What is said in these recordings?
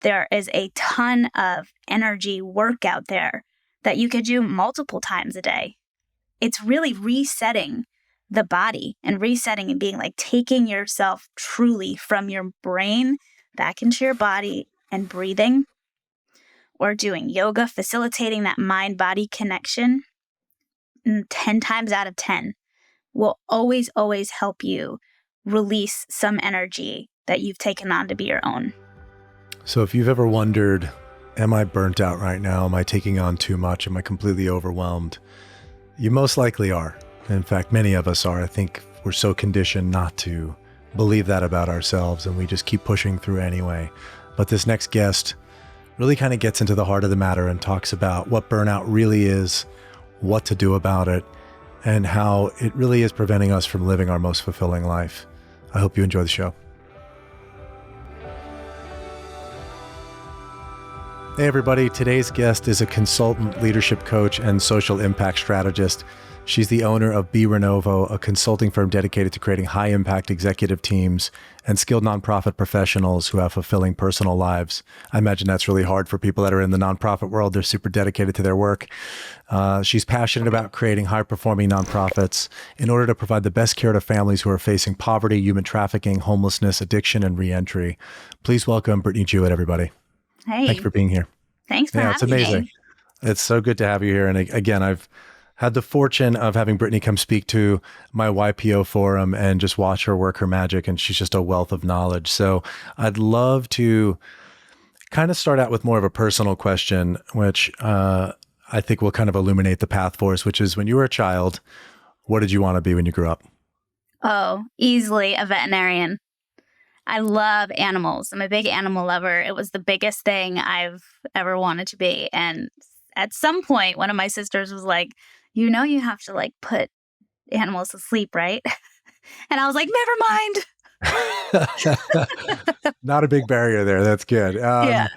there is a ton of energy work out there that you could do multiple times a day. It's really resetting the body and resetting and being like taking yourself truly from your brain back into your body and breathing, or doing yoga, facilitating that mind-body connection 10 times out of 10 will always, always help you release some energy that you've taken on to be your own. So if you've ever wondered, am I burnt out right now? Am I taking on too much? Am I completely overwhelmed? You most likely are. In fact, many of us are. I think we're so conditioned not to believe that about ourselves, and we just keep pushing through anyway. But this next guest really kind of gets into the heart of the matter and talks about what burnout really is, what to do about it, and how it really is preventing us from living our most fulfilling life. I hope you enjoy the show. Hey everybody, today's guest is a consultant, leadership coach, and social impact strategist. She's the owner of b.Renovo, a consulting firm dedicated to creating high-impact executive teams and skilled nonprofit professionals who have fulfilling personal lives. I imagine that's really hard for people that are in the nonprofit world. They're super dedicated to their work. She's passionate about creating high-performing nonprofits in order to provide the best care to families who are facing poverty, human trafficking, homelessness, addiction, and reentry. Please welcome Brittany Jewett, everybody. Hey. Thank you for being here. Thanks for having me. It's amazing. It's so good to have you here. And again, I've had the fortune of having Brittany come speak to my YPO forum and just watch her work her magic. And she's just a wealth of knowledge. So I'd love to kind of start out with more of a personal question, which I think will kind of illuminate the path for us, which is, when you were a child, what did you want to be when you grew up? Oh, easily a veterinarian. I love animals. I'm a big animal lover. It was the biggest thing I've ever wanted to be. And at some point, one of my sisters was like, you know, you have to like put animals to sleep, right? And I was like, never mind. Not a big barrier there. That's good. Yeah.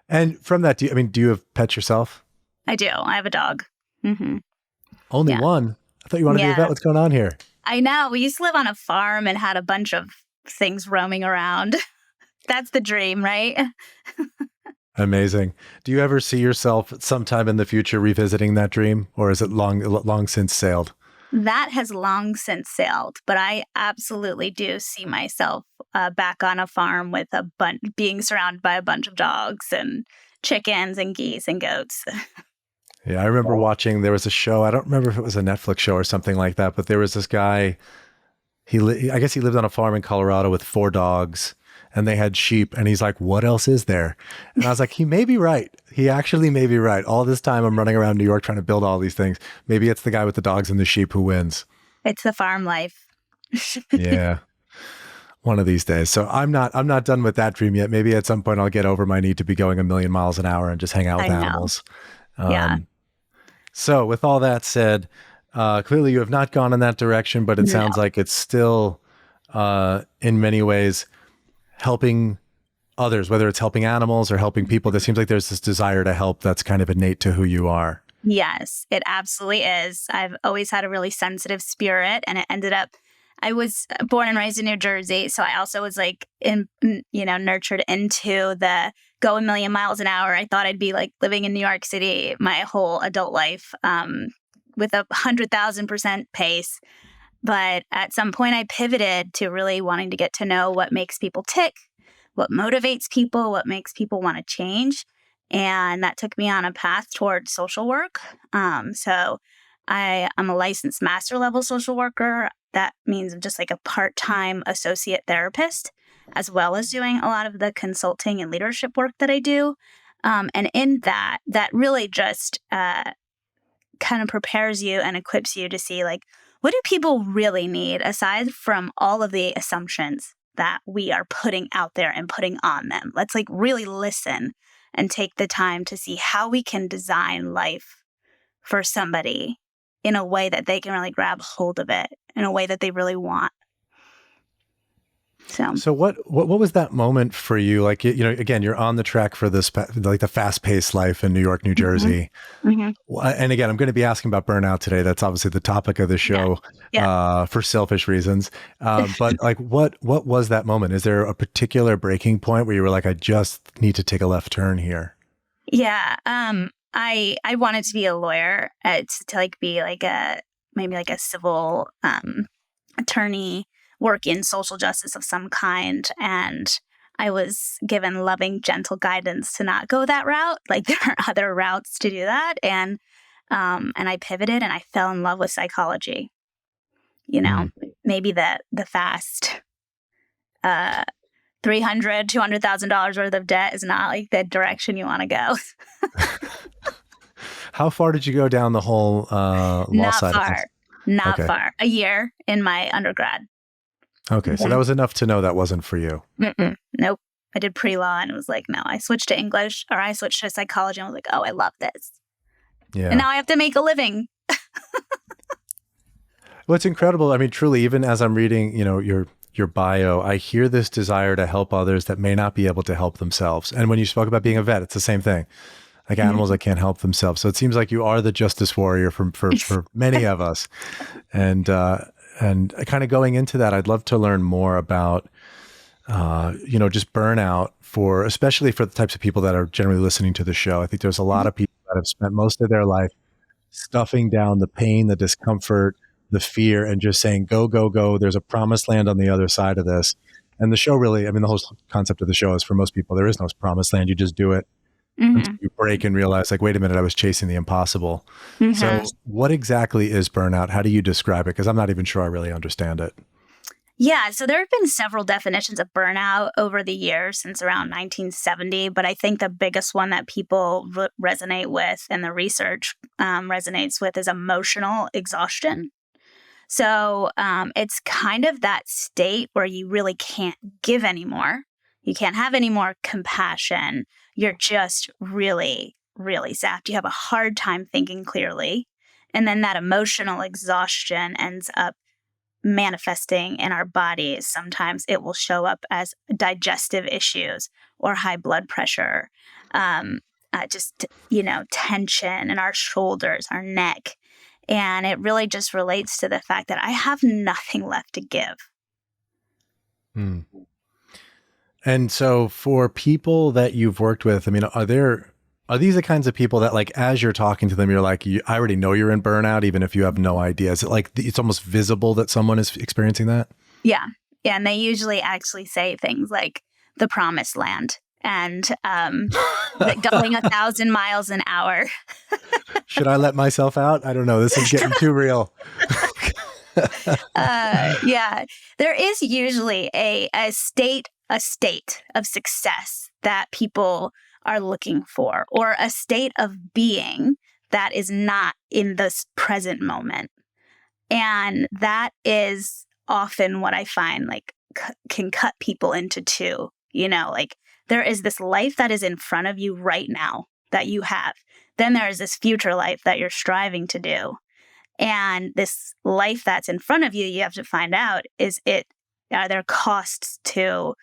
And from that, do you have pets yourself? I do. I have a dog. Mm-hmm. Only one? I thought you wanted to be a vet. What's going on here? I know. We used to live on a farm and had a bunch of things roaming around. That's the dream, right? Amazing. Do you ever see yourself sometime in the future revisiting that dream, or is it long since sailed? That has long since sailed, but I absolutely do see myself back on a farm with being surrounded by a bunch of dogs and chickens and geese and goats. Yeah, I remember watching, there was a show, I don't remember if it was a Netflix show or something like that, but there was this guy, I guess he lived on a farm in Colorado with 4 dogs, and they had sheep, and he's like, what else is there? And I was like, he may be right. He actually may be right. All this time I'm running around New York trying to build all these things. Maybe it's the guy with the dogs and the sheep who wins. It's the farm life. Yeah. One of these days. So I'm not done with that dream yet. Maybe at some point I'll get over my need to be going 1,000,000 miles an hour and just hang out with animals. Yeah. So with all that said, clearly you have not gone in that direction, but it sounds like it's still, in many ways, helping others, whether it's helping animals or helping people. There seems like there's this desire to help that's kind of innate to who you are. Yes, it absolutely is. I've always had a really sensitive spirit, and it ended up, I was born and raised in New Jersey. So I also was like, nurtured into the go 1,000,000 miles an hour. I thought I'd be like living in New York City my whole adult life, with a 100,000% pace. But at some point I pivoted to really wanting to get to know what makes people tick, what motivates people, what makes people want to change. And that took me on a path towards social work. So I'm a licensed master level social worker. That means I'm just like a part-time associate therapist, as well as doing a lot of the consulting and leadership work that I do. And in that really just kind of prepares you and equips you to see, like, what do people really need aside from all of the assumptions that we are putting out there and putting on them? Let's like really listen and take the time to see how we can design life for somebody in a way that they can really grab hold of it, in a way that they really want. So, So what was that moment for you? Like, again, you're on the track for this, like the fast paced life in New York, New mhm, Jersey. mhm, And again, I'm going to be asking about burnout today. That's obviously the topic of the yeah, show, yeah. for selfish reasons. But like, what was that moment? Is there a particular breaking point where you were like, I just need to take a left turn here? Yeah. I wanted to be a lawyer, to like be like maybe like a civil attorney, work in social justice of some kind. And I was given loving, gentle guidance to not go that route. Like there are other routes to do that. And I pivoted and I fell in love with psychology. You know, Mm. maybe the fast uh $200,000 worth of debt is not like the direction you want to go. How far did you go down the whole law Not side of things? far. Not Okay. far. A year in my undergrad. Okay. So that Mhm. was enough to know that wasn't for you. Mm-mm. Nope. I did pre-law and it was like, no, I switched to English or I switched to psychology and I was like, oh, I love this. And Yeah. now I have to make a living. Well, it's incredible. I mean, truly, even as I'm reading, your bio, I hear this desire to help others that may not be able to help themselves. And when you spoke about being a vet, it's the same thing. Like animals Mhm. that can't help themselves. So it seems like you are the justice warrior for many of us. And kind of going into that, I'd love to learn more about just burnout especially for the types of people that are generally listening to the show. I think there's a lot of people that have spent most of their life stuffing down the pain, the discomfort, the fear, and just saying, go, go, go. There's a promised land on the other side of this. And the show really, I mean, the whole concept of the show is for most people, there is no promised land. You just do it until Mhm. you break and realize, like, wait a minute, I was chasing the impossible. Mhm. So, what exactly is burnout? How do you describe it? Because I'm not even sure I really understand it. Yeah, so there have been several definitions of burnout over the years since around 1970, but I think the biggest one that people resonate with and the research resonates with is emotional exhaustion. So it's kind of that state where you really can't give anymore. You can't have any more compassion. You're just really, really zapped. You have a hard time thinking clearly. And then that emotional exhaustion ends up manifesting in our bodies. Sometimes it will show up as digestive issues or high blood pressure, tension in our shoulders, our neck. And it really just relates to the fact that I have nothing left to give. Hmm. And so for people that you've worked with, I mean, are these the kinds of people that like, as you're talking to them, you're like, I already know you're in burnout, even if you have no idea? Is it like, it's almost visible that someone is experiencing that? Yeah. Yeah. And they usually actually say things like the promised land and like going 1,000 miles an hour. Should I let myself out? I don't know. This is getting too real. Yeah. There is usually a state of success that people are looking for, or a state of being that is not in this present moment. And that is often what I find like can cut people into two. Like there is this life that is in front of you right now that you have. Then there is this future life that you're striving to do. And this life that's in front of you, you have to find out, are there costs to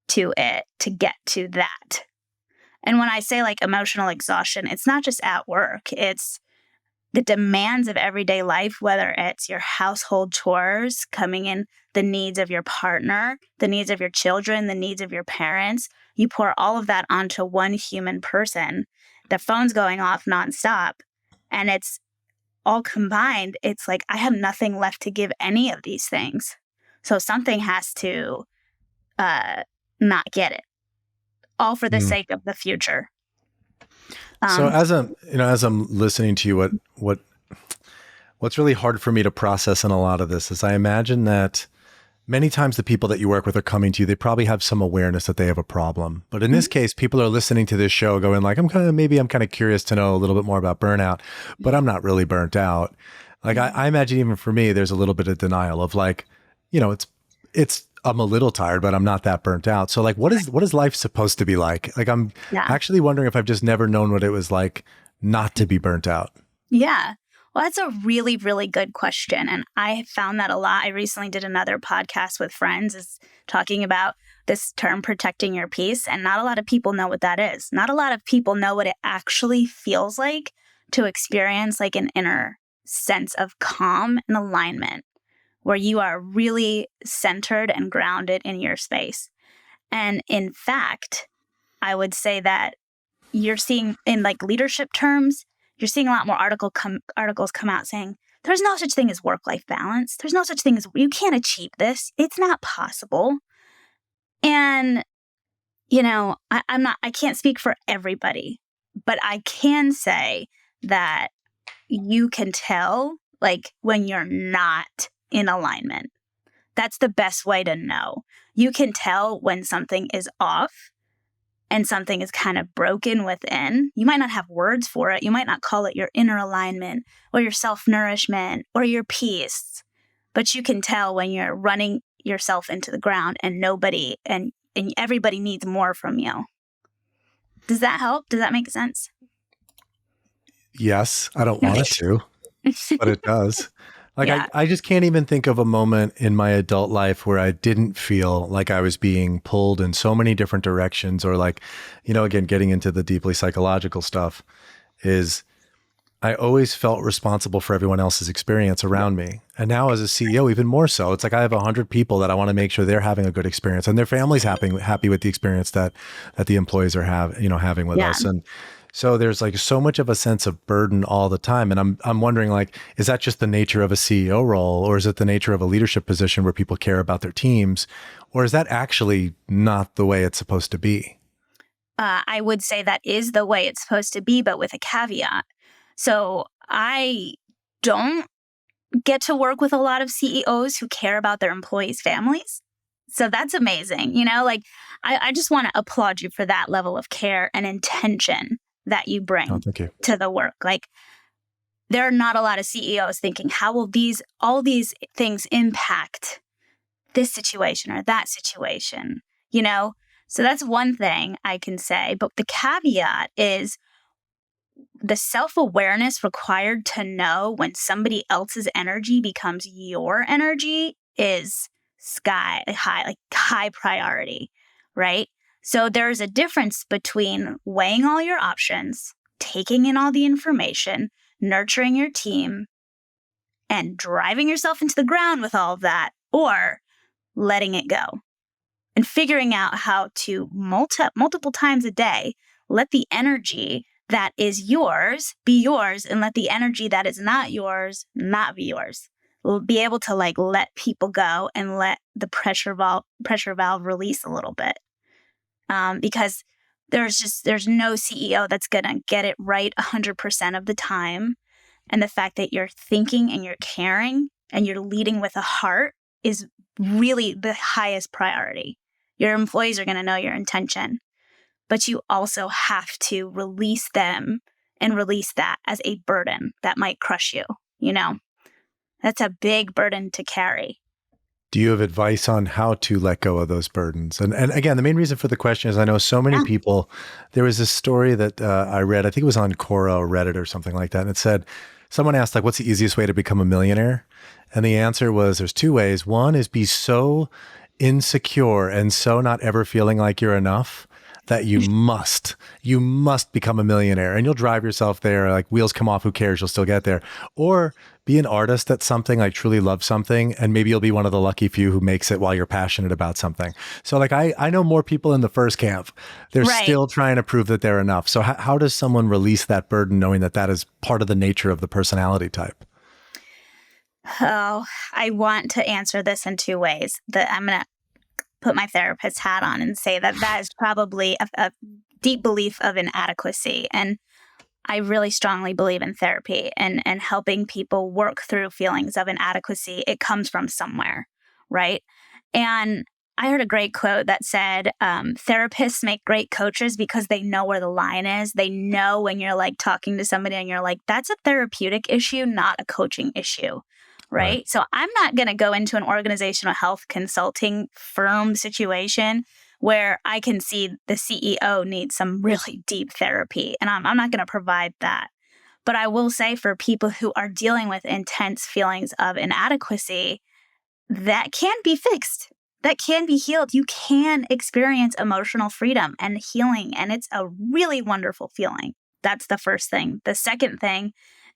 it to get to that? And when I say like emotional exhaustion, it's not just at work. It's the demands of everyday life, whether it's your household chores coming in, the needs of your partner, the needs of your children, the needs of your parents. You pour all of that onto one human person. The phone's going off nonstop. And it's all combined. It's like, I have nothing left to give any of these things. So something has to not get it, all for the Mm. sake of the future. So as I'm listening to you, what's really hard for me to process in a lot of this is I imagine that many times the people that you work with are coming to you, they probably have some awareness that they have a problem. But in this case, people are listening to this show going like, I'm kind of curious to know a little bit more about burnout, but I'm not really burnt out. Like I imagine even for me, there's a little bit of denial of like, I'm a little tired, but I'm not that burnt out. So like, what is life supposed to be like? Like, I'm Yeah. actually wondering if I've just never known what it was like not to be burnt out. Yeah. Well, that's a really, really good question. And I found that a lot. I recently did another podcast with friends is talking about this term protecting your peace. And not a lot of people know what that is. Not a lot of people know what it actually feels like to experience like an inner sense of calm and alignment where you are really centered and grounded in your space. And in fact, I would say that you're seeing in like leadership terms, you're seeing a lot more articles come out saying, there's no such thing as work-life balance. There's no such thing as you can't achieve this. It's not possible. And, I can't speak for everybody, but I can say that you can tell like when you're not in alignment. That's the best way to know. You can tell when something is off and something is kind of broken within. You might not have words for it. You might not call it your inner alignment or your self-nourishment or your peace, but you can tell when you're running yourself into the ground and everybody needs more from you. Does that help? Does that make sense? Yes, I don't want it to, but it does. Like, Yeah. I just can't even think of a moment in my adult life where I didn't feel like I was being pulled in so many different directions, or like, again, getting into the deeply psychological stuff is I always felt responsible for everyone else's experience around me. And now as a CEO, even more so, it's like I have 100 people that I want to make sure they're having a good experience and their family's happy with the experience that the employees are having with us. And so there's like so much of a sense of burden all the time. And I'm wondering, like, is that just the nature of a CEO role, or is it the nature of a leadership position where people care about their teams? Or is that actually not the way it's supposed to be? I would say that is the way it's supposed to be, but with a caveat. So I don't get to work with a lot of CEOs who care about their employees' families. So that's amazing. I just want to applaud you for that level of care and intention that you bring Thank you. to the work. Like, there are not a lot of CEOs thinking, how will all these things impact this situation or that situation? So that's one thing I can say. But the caveat is the self-awareness required to know when somebody else's energy becomes your energy is sky high, like high priority, right? So there's a difference between weighing all your options, taking in all the information, nurturing your team, and driving yourself into the ground with all of that, or letting it go and figuring out how to multiple times a day, let the energy that is yours be yours, and let the energy that is not yours not be yours. We'll be able to like let people go and let the pressure valve release a little bit. Because there's no CEO that's going to get it right 100% of the time. And the fact that you're thinking and you're caring and you're leading with a heart is really the highest priority. Your employees are going to know your intention, but you also have to release them and release that as a burden that might crush you. That's a big burden to carry. Do you have advice on how to let go of those burdens? And again, the main reason for the question is I know so many people. There was this story that I read, I think it was on Quora or Reddit or something like that. And it said, someone asked, like, what's the easiest way to become a millionaire? And the answer was, there's two ways. One is be so insecure and so not ever feeling like you're enough that you must become a millionaire, and you'll drive yourself there. Like, wheels come off, who cares? You'll still get there. Or be an artist at something, like truly love something, and maybe you'll be one of the lucky few who makes it while you're passionate about something. So like, I know more people in the first camp. They're still trying to prove that they're enough. So how does someone release that burden knowing that that is part of the nature of the personality type? Oh, I want to answer this in two ways. I'm going to put my therapist hat on and say that is probably a deep belief of inadequacy. And I really strongly believe in therapy and helping people work through feelings of inadequacy. It comes from somewhere, right? And I heard a great quote that said, therapists make great coaches because they know where the line is. They know when you're like talking to somebody and you're like, that's a therapeutic issue, not a coaching issue. Right. So I'm not going to go into an organizational health consulting firm situation where I can see the CEO needs some really deep therapy, and I'm not going to provide that. But I will say for people who are dealing with intense feelings of inadequacy, that can be fixed. That can be healed. You can experience emotional freedom and healing, and it's a really wonderful feeling. That's the first thing. The second thing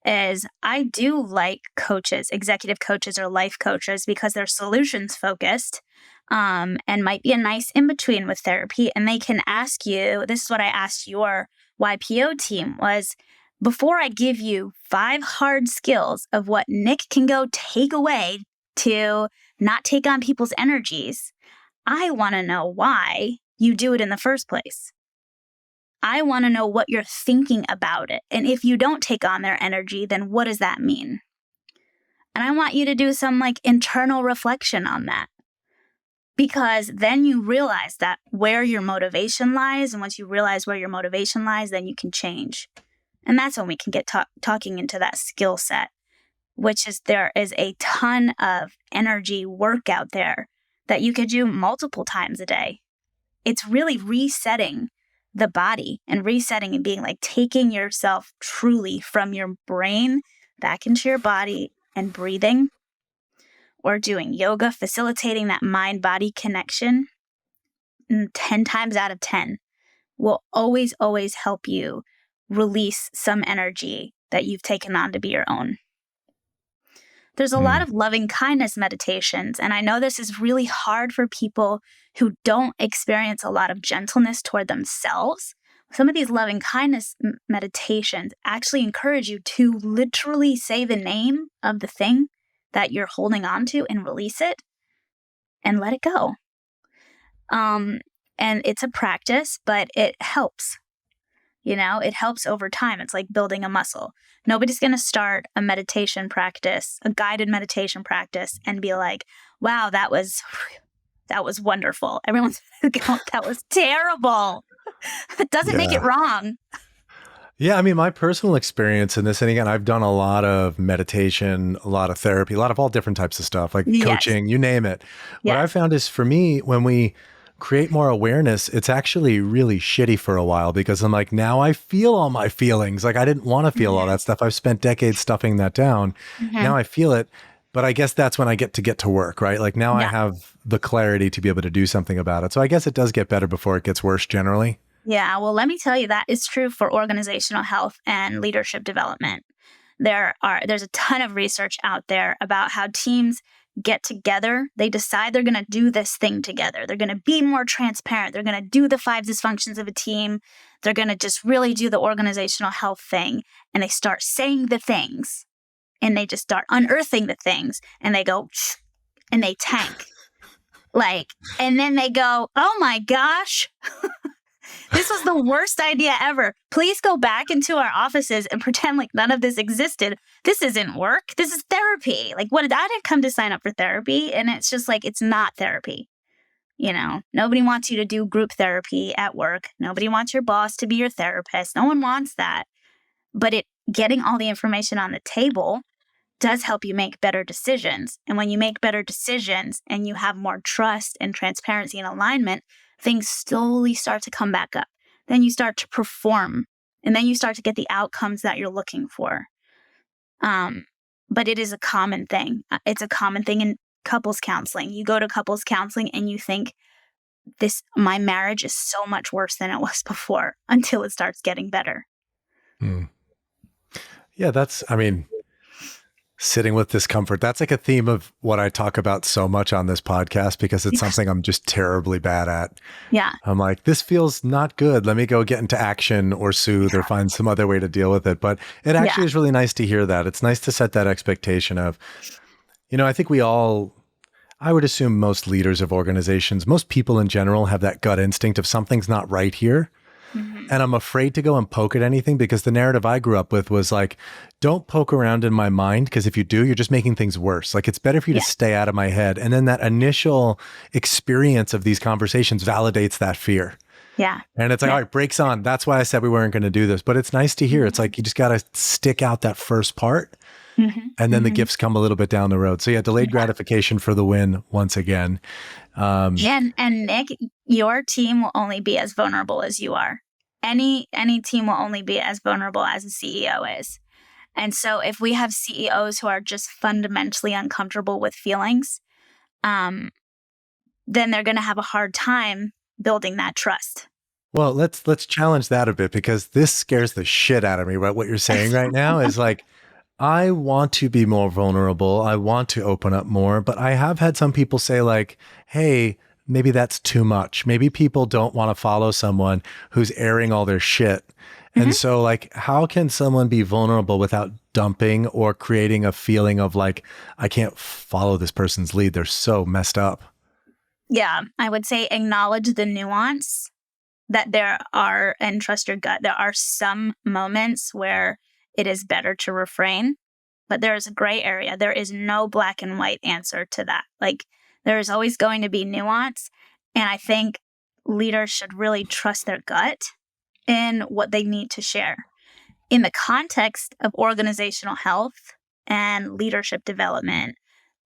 is I do like coaches, executive coaches or life coaches, because they're solutions focused and might be a nice in between with therapy. And they can ask you, this is what I asked your YPO team was, before I give you 5 hard skills of what Nick can go take away to not take on people's energies, I want to know why you do it in the first place. I want to know what you're thinking about it. And if you don't take on their energy, then what does that mean? And I want you to do some internal reflection on that. Because then you realize that where your motivation lies. And once you realize where your motivation lies, then you can change. And that's when we can get talking into that skill set, which is there is a ton of energy work out there that you could do multiple times a day. It's really resetting the body and resetting and being taking yourself truly from your brain back into your body and breathing or doing yoga, facilitating that mind-body connection 10 times out of 10 will always, always help you release some energy that you've taken on to be your own. There's a lot of loving kindness meditations, and I know this is really hard for people who don't experience a lot of gentleness toward themselves. Some of these loving kindness meditations actually encourage you to literally say the name of the thing that you're holding on to and release it and let it go. And it's a practice, but it helps. It helps over time. It's like building a muscle. Nobody's going to start a meditation practice, a guided meditation practice, and be like, wow, that was wonderful. Everyone's going, that was terrible. It doesn't make it wrong. Yeah, I mean, my personal experience in this, and again, I've done a lot of meditation, a lot of therapy, a lot of all different types of stuff, like coaching, you name it. What I found is for me, when we create more awareness, it's actually really shitty for a while because I'm like, now I feel all my feelings. I didn't want to feel all that stuff. I've spent decades stuffing that down. Now I feel it. But I guess that's when I get to work, right? Now I have the clarity to be able to do something about it. So I guess it does get better before it gets worse generally. Yeah, well, let me tell you, that is true for organizational health and leadership development. There's a ton of research out there about how teams get together. They decide they're going to do this thing together. They're going to be more transparent. They're going to do the 5 dysfunctions of a team. They're going to just really do the organizational health thing. And they start saying the things and they just start unearthing the things and they go, and they tank. And then they go, oh my gosh, this was the worst idea ever. Please go back into our offices and pretend like none of this existed. This isn't work. This is therapy. I didn't come to sign up for therapy. And it's just it's not therapy. Nobody wants you to do group therapy at work. Nobody wants your boss to be your therapist. No one wants that. But getting all the information on the table does help you make better decisions. And when you make better decisions and you have more trust and transparency and alignment, things slowly start to come back up. Then you start to perform, and then you start to get the outcomes that you're looking for. But it is a common thing. It's a common thing in couples counseling. You go to couples counseling and you think, my marriage is so much worse than it was before, until it starts getting better. Yeah, sitting with discomfort. That's a theme of what I talk about so much on this podcast because it's something I'm just terribly bad at. Yeah. I'm like, this feels not good. Let me go get into action or soothe or find some other way to deal with it. But it actually is really nice to hear that. It's nice to set that expectation of, I think I would assume most leaders of organizations, most people in general have that gut instinct of something's not right here. And I'm afraid to go and poke at anything because the narrative I grew up with was don't poke around in my mind because if you do, you're just making things worse. It's better for you to stay out of my head. And then that initial experience of these conversations validates that fear. Yeah. And it's all right, brakes on. That's why I said we weren't going to do this. But it's nice to hear. It's you just got to stick out that first part. And then the gifts come a little bit down the road. So delayed gratification for the win once again. And Nick, your team will only be as vulnerable as you are. Any team will only be as vulnerable as a CEO is. And so if we have CEOs who are just fundamentally uncomfortable with feelings, then they're going to have a hard time building that trust. Well, let's challenge that a bit because this scares the shit out of me. Right, what you're saying right now is like, I want to be more vulnerable. I want to open up more, but I have had some people say like, "Hey, maybe that's too much. Maybe people don't want to follow someone who's airing all their shit." Hmm. And so like, how can someone be vulnerable without dumping or creating a feeling of like, I can't follow this person's lead. They're so messed up. Yeah, I would say acknowledge the nuance that there are, and trust your gut. There are some moments where it is better to refrain, but there is a gray area. There is no black and white answer to that. Like, there is always going to be nuance. And I think leaders should really trust their gut in what they need to share. In the context of organizational health and leadership development,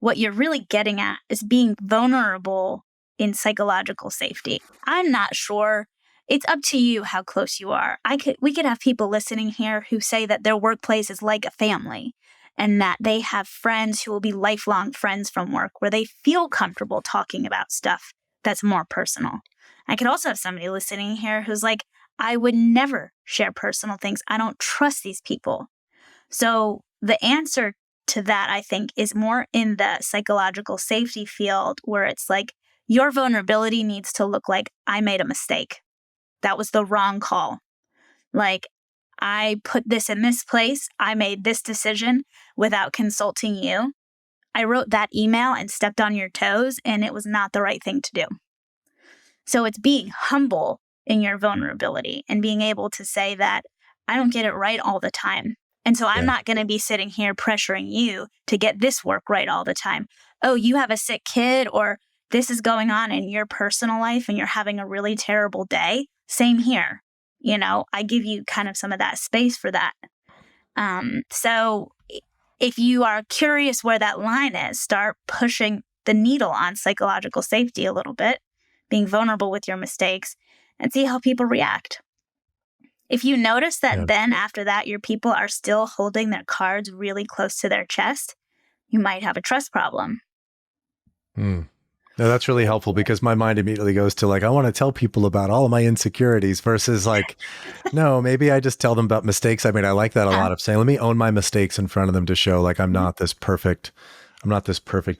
what you're really getting at is being vulnerable in psychological safety. I'm not sure. It's up to you how close you are. We could have people listening here who say that their workplace is like a family and that they have friends who will be lifelong friends from work where they feel comfortable talking about stuff that's more personal. I could also have somebody listening here who's like, I would never share personal things. I don't trust these people. So the answer to that, I think, is more in the psychological safety field where it's like your vulnerability needs to look like I made a mistake. That was the wrong call. Like, I put this in this place. I made this decision without consulting you. I wrote that email and stepped on your toes, and it was not the right thing to do. So it's being humble in your vulnerability and being able to say that I don't get it right all the time. And so I'm Yeah. not going to be sitting here pressuring you to get this work right all the time. Oh, you have a sick kid or this is going on in your personal life and you're having a really terrible day. Same here. I give you kind of some of that space for that. So if you are curious where that line is, start pushing the needle on psychological safety a little bit, being vulnerable with your mistakes, and see how people react. If you notice that Yeah. then after that, your people are still holding their cards really close to their chest, you might have a trust problem. Mm. No, that's really helpful because my mind immediately goes to like, I want to tell people about all of my insecurities versus like, no, maybe I just tell them about mistakes I made. I like that a Yeah. lot of saying, let me own my mistakes in front of them to show like I'm not this perfect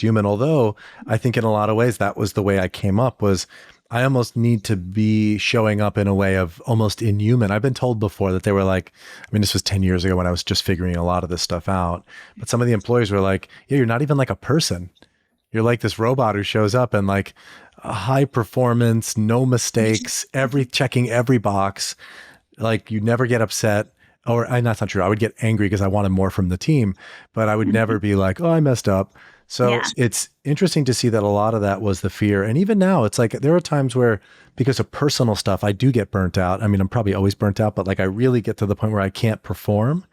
human. Although I think in a lot of ways that was the way I came up was I almost need to be showing up in a way of almost inhuman. I've been told before that they were like, I mean, this was 10 years ago when I was just figuring a lot of this stuff out. But some of the employees were like, yeah, you're not even like a person. You're like this robot who shows up and like a high performance, no mistakes, checking every box. Like you never get upset. Or that's not true. I would get angry because I wanted more from the team, but I would never be like, oh, I messed up. So Yeah. it's interesting to see that a lot of that was the fear. And even now, it's like there are times where, because of personal stuff, I do get burnt out. I mean, I'm probably always burnt out, but like I really get to the point where I can't perform.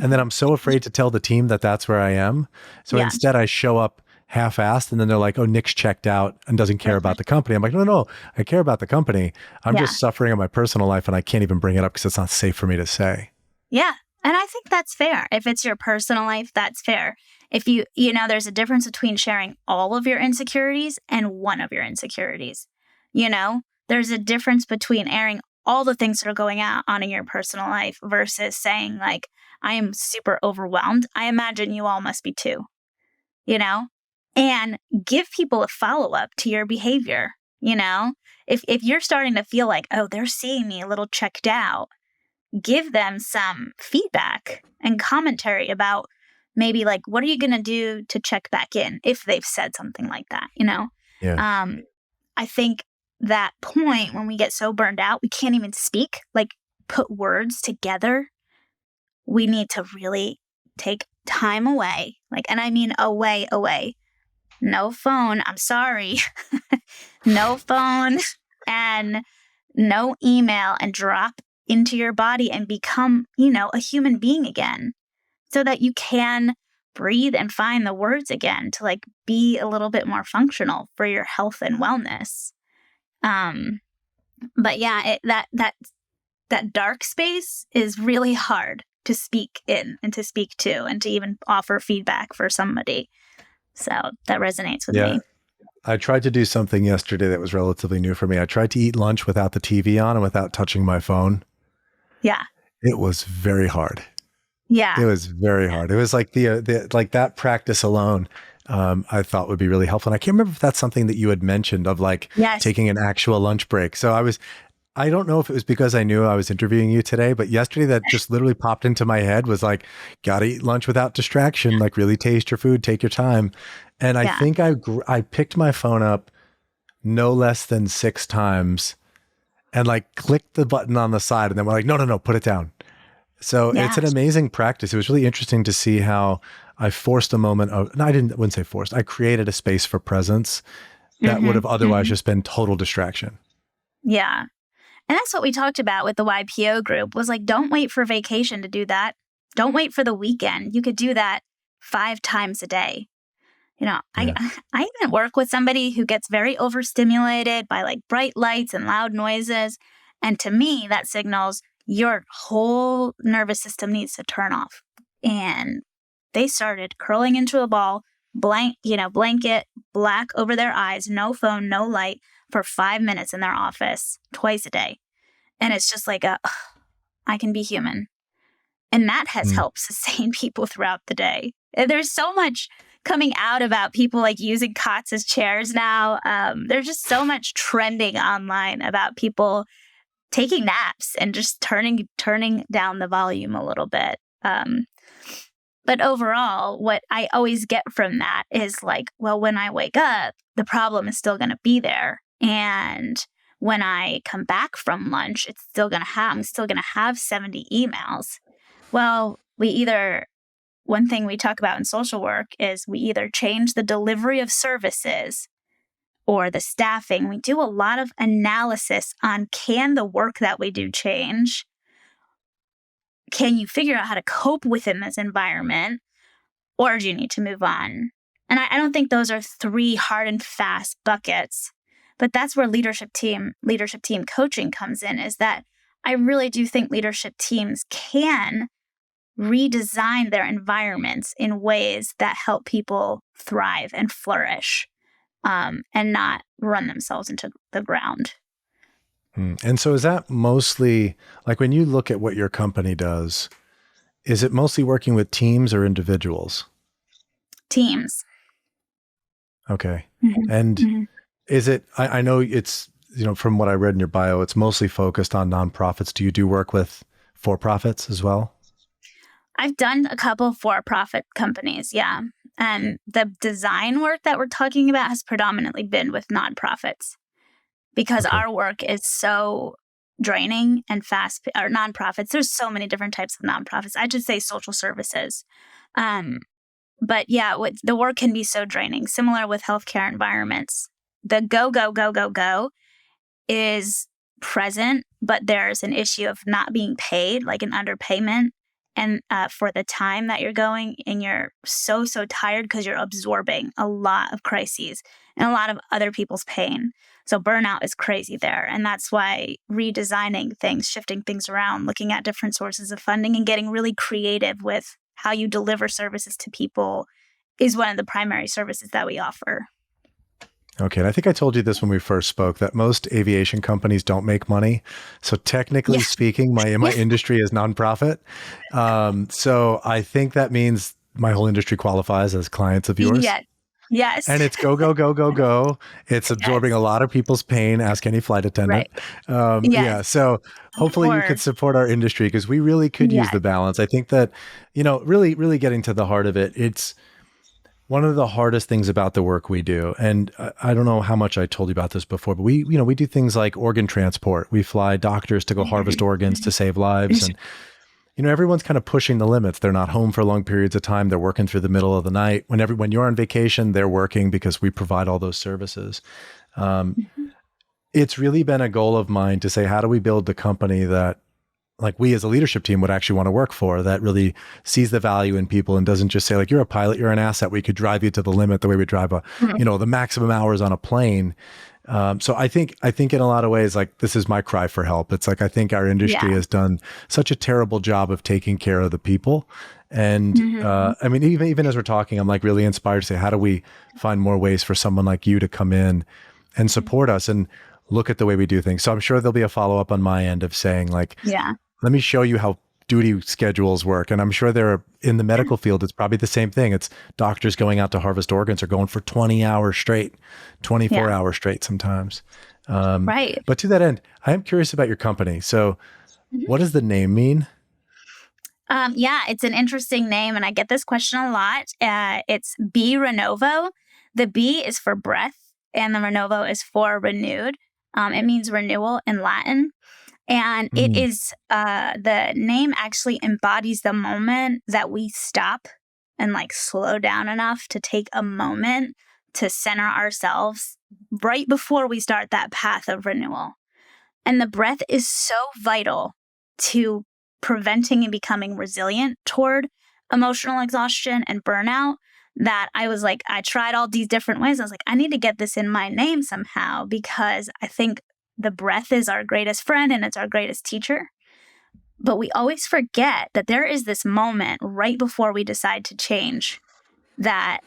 And then I'm so afraid to tell the team that that's where I am. So Yeah. instead, I show up half-assed, and then they're like, "Oh, Nick's checked out and doesn't care about the company." I'm like, "No, no, I care about the company. I'm Yeah. just suffering in my personal life, and I can't even bring it up because it's not safe for me to say." Yeah. And I think that's fair. If it's your personal life, that's fair. If there's a difference between sharing all of your insecurities and one of your insecurities. There's a difference between airing all the things that are going on in your personal life versus saying, like, I am super overwhelmed. I imagine you all must be too, you know? And give people a follow up to your behavior. If you're starting to feel like, oh, they're seeing me a little checked out, give them some feedback and commentary about maybe like, what are you going to do to check back in if they've said something like that, Yeah. I think that point when we get so burned out, we can't even speak, like put words together. We need to really take time away, like, and I mean away. No phone. I'm sorry. No phone and no email, and drop into your body and become, a human being again so that you can breathe and find the words again to like be a little bit more functional for your health and wellness. But yeah, that dark space is really hard to speak in and to speak to and to even offer feedback for somebody. So that resonates with Yeah. me. I tried to do something yesterday that was relatively new for me. I tried to eat lunch without the TV on and without touching my phone. Yeah. It was very hard. Yeah. It was very hard. It was like the like that practice alone, I thought would be really helpful. And I can't remember if that's something that you had mentioned of like Yes. taking an actual lunch break. So I don't know if it was because I knew I was interviewing you today, but yesterday that just literally popped into my head was like, gotta eat lunch without distraction, like really taste your food, take your time. And I Yeah. think I picked my phone up no less than 6 times and like clicked the button on the side and then we're like, no, put it down. So it's Yeah. an amazing practice. It was really interesting to see how I forced a moment of, no, wouldn't say forced. I created a space for presence that would have otherwise just been total distraction. Yeah. And that's what we talked about with the YPO group was like, don't wait for vacation to do that. Don't wait for the weekend. You could do that 5 times a day. You know, Yeah. I even work with somebody who gets very overstimulated by like bright lights and loud noises. And to me, that signals your whole nervous system needs to turn off. And they started curling into a ball, blanket, black over their eyes, no phone, no light for 5 minutes in their office twice a day. And it's just like, I can be human. And that has helped sustain people throughout the day. And there's so much coming out about people like using cots as chairs now. There's just so much trending online about people taking naps and just turning down the volume a little bit. But overall, what I always get from that is like, well, when I wake up, the problem is still going to be there. And when I come back from lunch, I'm still going to have 70 emails. Well, one thing we talk about in social work is we either change the delivery of services or the staffing. We do a lot of analysis on, can the work that we do change? Can you figure out how to cope within this environment? Or do you need to move on? And I don't think those are 3 hard and fast buckets, but that's where leadership team coaching comes in, is that I really do think leadership teams can redesign their environments in ways that help people thrive and flourish, and not run themselves into the ground. And so is that mostly, like when you look at what your company does, is it mostly working with teams or individuals? Teams. Okay. And is it, I know it's, from what I read in your bio, it's mostly focused on nonprofits. Do you do work with for-profits as well? I've done a couple of for-profit companies, yeah. And the design work that we're talking about has predominantly been with nonprofits because our work is so draining and fast. Or nonprofits, there's so many different types of nonprofits. I should say social services. But yeah, the work can be so draining, similar with healthcare environments. The go is present, but there's an issue of not being paid, like an underpayment. And for the time that you're going, and you're so tired because you're absorbing a lot of crises and a lot of other people's pain. So burnout is crazy there. And that's why redesigning things, shifting things around, looking at different sources of funding and getting really creative with how you deliver services to people is one of the primary services that we offer. Okay. And I think I told you this when we first spoke, that most aviation companies don't make money. So technically speaking, my industry is nonprofit. So I think that means my whole industry qualifies as clients of yours. Yes. And it's go. It's absorbing a lot of people's pain. Ask any flight attendant. Right. Yeah. So hopefully you could support our industry, because we really could use the balance. I think that, really, really getting to the heart of it, it's one of the hardest things about the work we do. And I don't know how much I told you about this before, but we do things like organ transport. We fly doctors to go harvest organs to save lives. And, everyone's kind of pushing the limits. They're not home for long periods of time. They're working through the middle of the night. When you're on vacation, they're working because we provide all those services. It's really been a goal of mine to say, how do we build the company that, like, we as a leadership team would actually want to work for, that really sees the value in people and doesn't just say, like, you're a pilot, you're an asset, we could drive you to the limit the way we drive the maximum hours on a plane. So I think in a lot of ways, like this is my cry for help. It's like I think our industry Yeah. has done such a terrible job of taking care of the people. And Hmm. I mean, even as we're talking, I'm like really inspired to say, how do we find more ways for someone like you to come in and support us and look at the way we do things? So I'm sure there'll be a follow up on my end of saying like, Yeah. let me show you how duty schedules work. And I'm sure there are in the medical field, it's probably the same thing. It's doctors going out to harvest organs are going for 20 hours straight, 24 Yeah. hours straight sometimes. Right. But to that end, I am curious about your company. So what does the name mean? Yeah, it's an interesting name, and I get this question a lot. It's b.Renovo. The B is for breath, and the Renovo is for renewed. It means renewal in Latin. And it Mm, is the name actually embodies the moment that we stop and like slow down enough to take a moment to center ourselves right before we start that path of renewal. And the breath is so vital to preventing and becoming resilient toward emotional exhaustion and burnout that I was like, I tried all these different ways. I was like, I need to get this in my name somehow because I think the breath is our greatest friend and it's our greatest teacher. But we always forget that there is this moment right before we decide to change that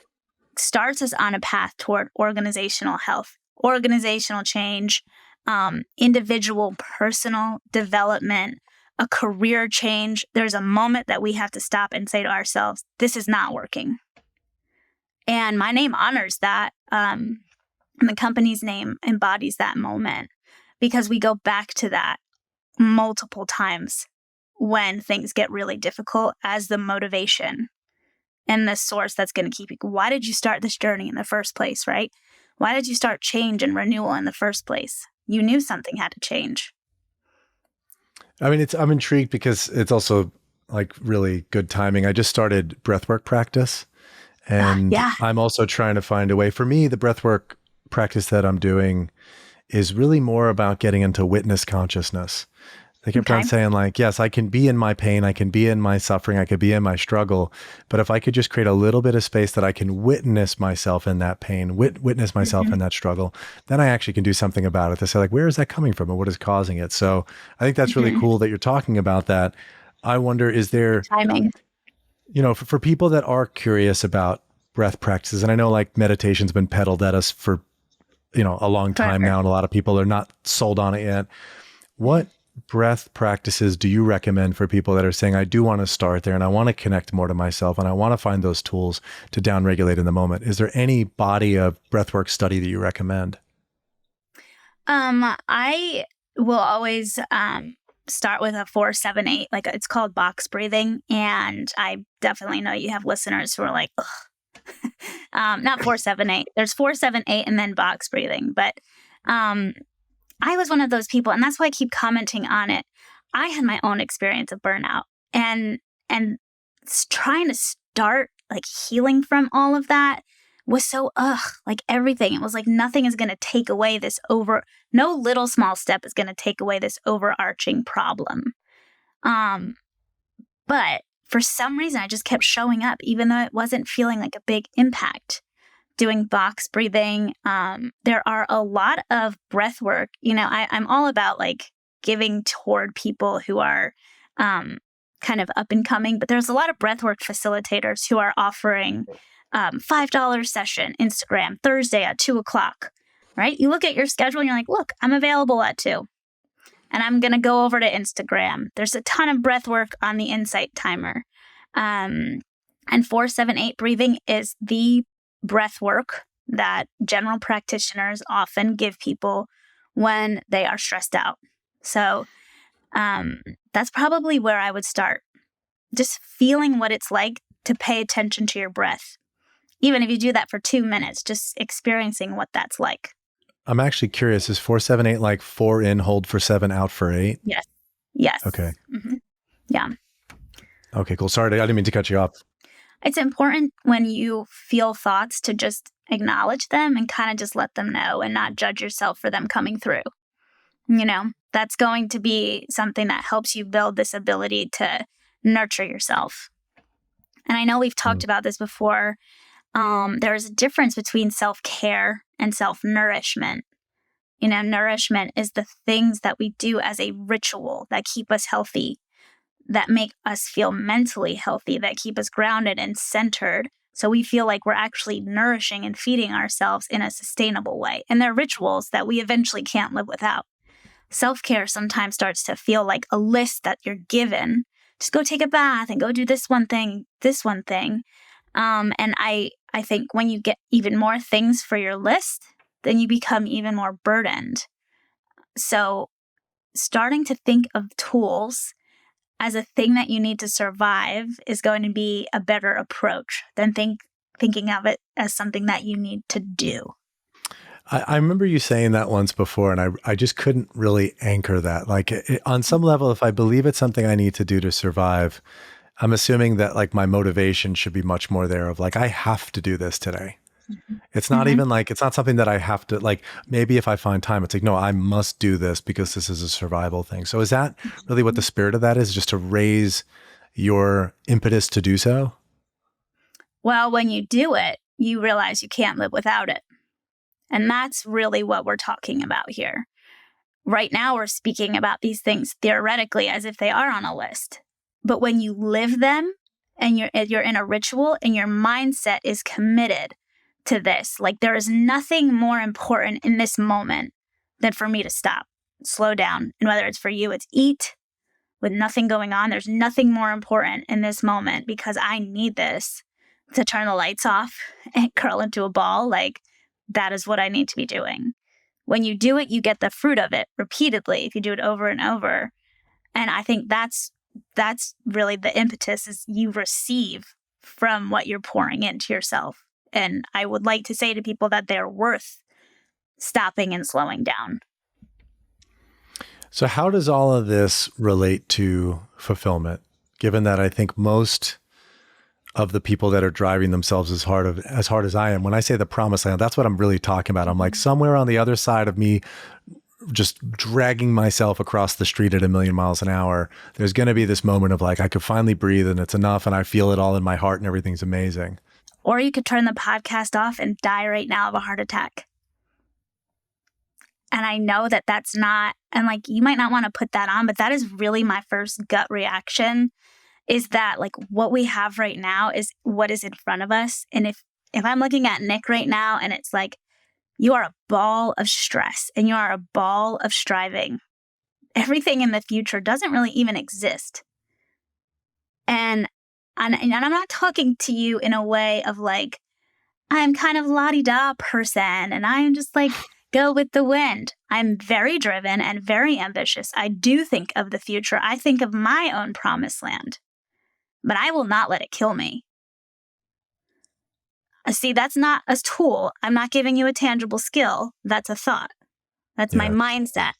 starts us on a path toward organizational health, organizational change, individual personal development, a career change. There's a moment that we have to stop and say to ourselves, this is not working. And my name honors that. And the company's name embodies that moment because we go back to that multiple times when things get really difficult as the motivation and the source that's going to keep you. Why did you start this journey in the first place, right? Why did you start change and renewal in the first place? You knew something had to change. I mean, I'm intrigued because it's also like really good timing. I just started breathwork practice and Yeah. I'm also trying to find a way for me, the breathwork practice that I'm doing is really more about getting into witness consciousness. They kept on Okay. saying like, yes, I can be in my pain, I can be in my suffering, I could be in my struggle, but if I could just create a little bit of space that I can witness myself in that pain, witness myself Mm-hmm. in that struggle, then I actually can do something about it. To say like, where is that coming from and what is causing it? So I think that's really Mm-hmm. cool that you're talking about that. I wonder, is there, Timing. for people that are curious about breath practices, and I know like meditation's been peddled at us for, a long time Forever. now, and a lot of people are not sold on it yet. What breath practices do you recommend for people that are saying, I do want to start there and I want to connect more to myself and I want to find those tools to downregulate in the moment? Is there any body of breathwork study that you recommend? I will always start with a 4-7-8. Like it's called box breathing, and I definitely know you have listeners who are like, ugh. Not 4-7-8. There's 4-7-8 and then box breathing. But um, I was one of those people, and that's why I keep commenting on it. I had my own experience of burnout, and trying to start like healing from all of that was so like everything. It was like nothing is going to take away this no little small step is going to take away this overarching problem. Um, but for some reason, I just kept showing up, even though it wasn't feeling like a big impact. Doing box breathing. There are a lot of breath work. I'm all about like giving toward people who are kind of up and coming, but there's a lot of breathwork facilitators who are offering $5 session Instagram Thursday at 2:00. Right? You look at your schedule and you're like, look, I'm available at 2. And I'm going to go over to Instagram. There's a ton of breath work on the Insight timer. And 4-7-8 breathing is the breath work that general practitioners often give people when they are stressed out. So that's probably where I would start. Just feeling what it's like to pay attention to your breath. Even if you do that for 2 minutes, just experiencing what that's like. I'm actually curious, is 4-7-8 like 4 in, hold for 7, out for 8? Yes. Yes. Okay. Mm-hmm. Yeah. Okay, cool. Sorry, I didn't mean to cut you off. It's important when you feel thoughts to just acknowledge them and kind of just let them know and not judge yourself for them coming through. That's going to be something that helps you build this ability to nurture yourself. And I know we've talked about this before. There is a difference between self-care and self-nourishment. Nourishment is the things that we do as a ritual that keep us healthy, that make us feel mentally healthy, that keep us grounded and centered. So we feel like we're actually nourishing and feeding ourselves in a sustainable way. And they're rituals that we eventually can't live without. Self-care sometimes starts to feel like a list that you're given. Just go take a bath and go do this one thing, this one thing. And I think when you get even more things for your list, then you become even more burdened. So starting to think of tools as a thing that you need to survive is going to be a better approach than thinking of it as something that you need to do. I remember you saying that once before, and I just couldn't really anchor that. Like on some level, if I believe it's something I need to do to survive, I'm assuming that like my motivation should be much more there of like, I have to do this today. It's not even like, it's not something that I have to like, maybe if I find time, it's like, no, I must do this because this is a survival thing. So is that really what the spirit of that is, just to raise your impetus to do so? Well, when you do it, you realize you can't live without it. And that's really what we're talking about here. Right now, we're speaking about these things theoretically as if they are on a list. But when you live them and you're in a ritual and your mindset is committed to this, like there is nothing more important in this moment than for me to stop, slow down. And whether it's for you, it's eat with nothing going on. There's nothing more important in this moment because I need this to turn the lights off and curl into a ball. Like that is what I need to be doing. When you do it, you get the fruit of it repeatedly if you do it over and over. And I think that's really the impetus is you receive from what you're pouring into yourself. And I would like to say to people that they're worth stopping and slowing down. So how does all of this relate to fulfillment? Given that I think most of the people that are driving themselves as hard as I am, when I say the promised land, that's what I'm really talking about. I'm like somewhere on the other side of me, just dragging myself across the street at 1,000,000 miles an hour. There's going to be this moment of like, I could finally breathe and it's enough. And I feel it all in my heart and everything's amazing. Or you could turn the podcast off and die right now of a heart attack. And I know that that's not, and like, you might not want to put that on, but that is really my first gut reaction is that like what we have right now is what is in front of us. And if I'm looking at Nick right now and it's like, you are a ball of stress and you are a ball of striving, everything in the future doesn't really even exist. And I'm not talking to you in a way of like, I'm kind of la-di-da person and I'm just like, go with the wind. I'm very driven and very ambitious. I do think of the future. I think of my own promised land, but I will not let it kill me. See, that's not a tool. I'm not giving you a tangible skill. That's a thought. That's my mindset.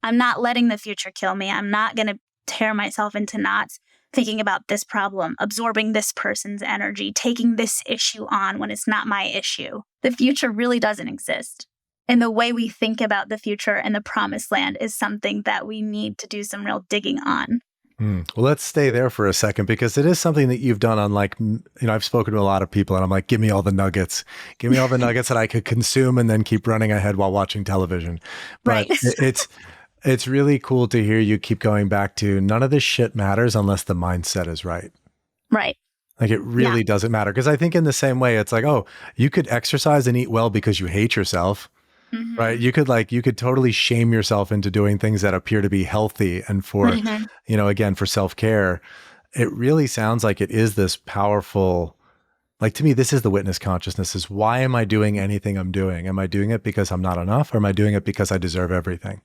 I'm not letting the future kill me. I'm not going to tear myself into knots thinking about this problem, absorbing this person's energy, taking this issue on when it's not my issue. The future really doesn't exist. And the way we think about the future and the promised land is something that we need to do some real digging on. Well, let's stay there for a second because it is something that you've done on like, I've spoken to a lot of people and I'm like, give me all the nuggets. Give me all the nuggets that I could consume and then keep running ahead while watching television. But right. It's really cool to hear you keep going back to none of this shit matters unless the mindset is right. Right. Like it really doesn't matter. Because I think in the same way, it's like, oh, you could exercise and eat well because you hate yourself. Mm-hmm. Right. You could totally shame yourself into doing things that appear to be healthy. And for, again, for self-care, it really sounds like it is this powerful, like to me, this is the witness consciousness is why am I doing anything I'm doing? Am I doing it because I'm not enough? Or am I doing it because I deserve everything?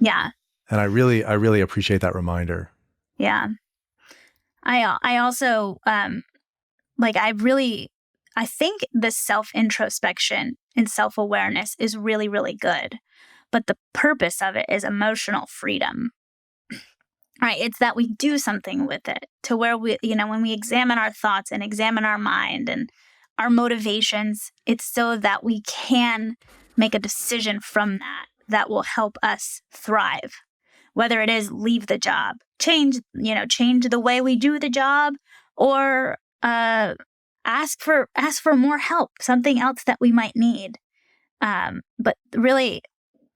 Yeah. And I really appreciate that reminder. Yeah. I also, I think this self-introspection and self-awareness is really, really good. But the purpose of it is emotional freedom. Right? It's that we do something with it to where we, when we examine our thoughts and examine our mind and our motivations, it's so that we can make a decision from that will help us thrive. Whether it is leave the job, change the way we do the job, or ask for more help, something else that we might need. But really,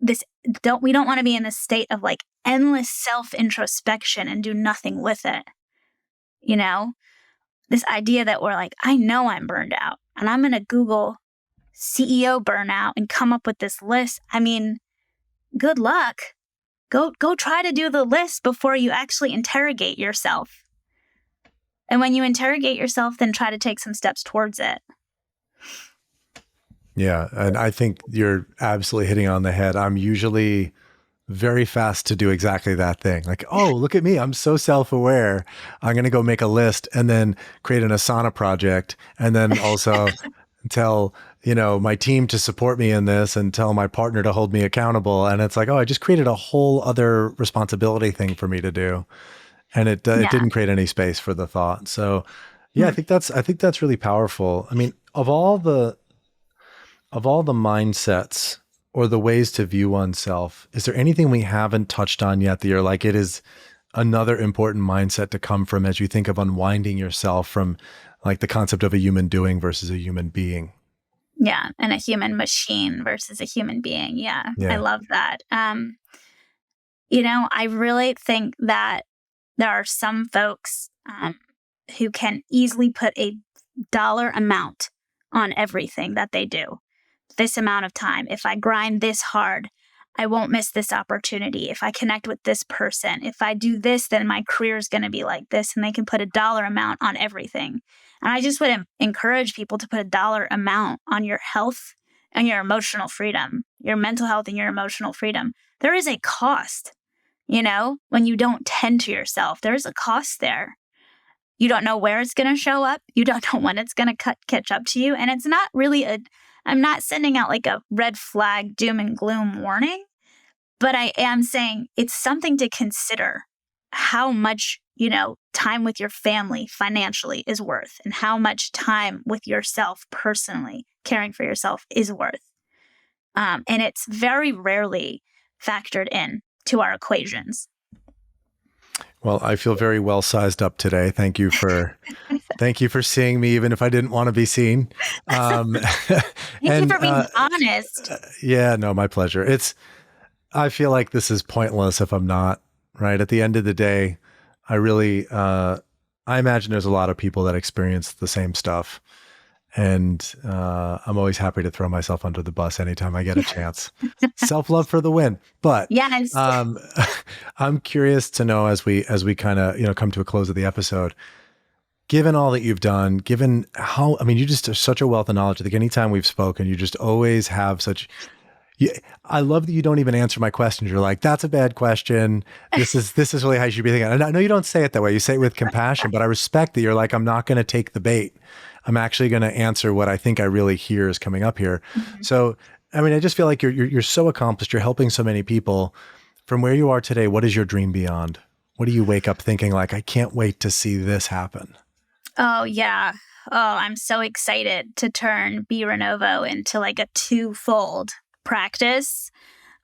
we don't want to be in this state of like endless self-introspection and do nothing with it. You know, this idea that we're like, I know I'm burned out and I'm going to Google CEO burnout and come up with this list. I mean, good luck. Go try to do the list before you actually interrogate yourself. And when you interrogate yourself, then try to take some steps towards it. Yeah. And I think you're absolutely hitting on the head. I'm usually very fast to do exactly that thing. Like, oh, look at me. I'm so self-aware. I'm going to go make a list and then create an Asana project. And then also tell, my team to support me in this and tell my partner to hold me accountable. And it's like, oh, I just created a whole other responsibility thing for me to do. And it didn't create any space for the thought. So yeah, I think that's really powerful. I mean, of all the mindsets or the ways to view oneself, is there anything we haven't touched on yet that you're like, it is another important mindset to come from as you think of unwinding yourself from like the concept of a human doing versus a human being? Yeah. And a human machine versus a human being. Yeah. I love that. I really think that there are some folks who can easily put a dollar amount on everything that they do. This amount of time. If I grind this hard, I won't miss this opportunity. If I connect with this person, if I do this, then my career is going to be like this. And they can put a dollar amount on everything. And I just would encourage people to put a dollar amount on your health and your emotional freedom, your mental health and your emotional freedom. There is a cost, when you don't tend to yourself, there is a cost there. You don't know where it's going to show up. You don't know when it's going to catch up to you. And it's not really I'm not sending out like a red flag doom and gloom warning, but I am saying it's something to consider how much, time with your family financially is worth and how much time with yourself personally, caring for yourself is worth. And it's very rarely factored in to our equations. Well, I feel very well sized up today. Thank you for seeing me, even if I didn't want to be seen. Thank you for being honest. Yeah, no, my pleasure. I feel like this is pointless if I'm not, right? At the end of the day, I really, I imagine there's a lot of people that experience the same stuff. And I'm always happy to throw myself under the bus anytime I get a chance. Self-love for the win. But yes. I'm curious to know as we kind of come to a close of the episode, given all that you've done, given how, you just have such a wealth of knowledge. I think anytime we've spoken, you just always have such. I love that you don't even answer my questions. You're like, that's a bad question. This is really how you should be thinking. And I know you don't say it that way. You say it with compassion, but I respect that you're like, I'm not going to take the bait. I'm actually going to answer what I think I really hear is coming up here. Mm-hmm. So, I just feel like you're so accomplished. You're helping so many people. From where you are today, what is your dream beyond? What do you wake up thinking like, I can't wait to see this happen? Oh, yeah. Oh, I'm so excited to turn b.Renovo into like a twofold practice.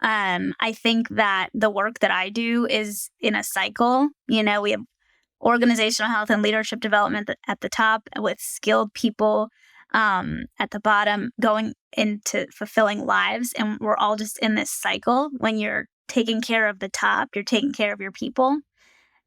I think that the work that I do is in a cycle. We have organizational health and leadership development at the top with skilled people at the bottom going into fulfilling lives. And we're all just in this cycle. When you're taking care of the top, you're taking care of your people.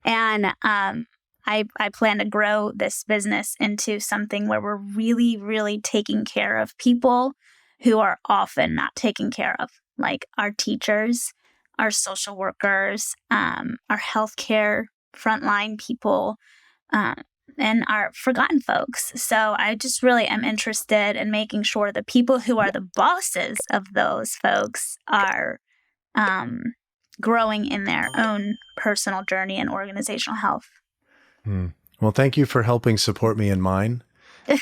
And I plan to grow this business into something where we're really, really taking care of people who are often not taken care of, like our teachers, our social workers, our healthcare frontline people, and our forgotten folks. So I just really am interested in making sure the people who are the bosses of those folks are growing in their own personal journey and organizational health. Well, thank you for helping support me in mine.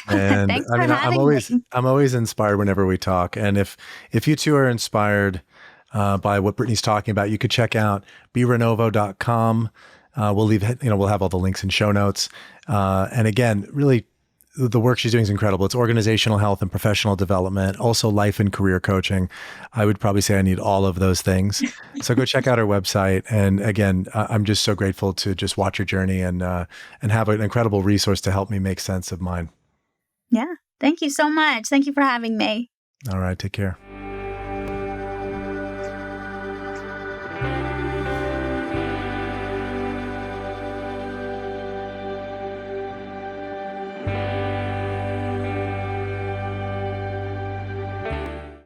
And Thanks for having me. I'm always inspired whenever we talk. And if you two are inspired by what Brittany's talking about, you could check out b.Renovo.com. We'll have all the links in show notes. And again, really the work she's doing is incredible. It's organizational health and professional development, also life and career coaching. I would probably say I need all of those things. So go check out her website. And again, I'm just so grateful to just watch your journey and have an incredible resource to help me make sense of mine. Yeah. Thank you so much. Thank you for having me. All right. Take care.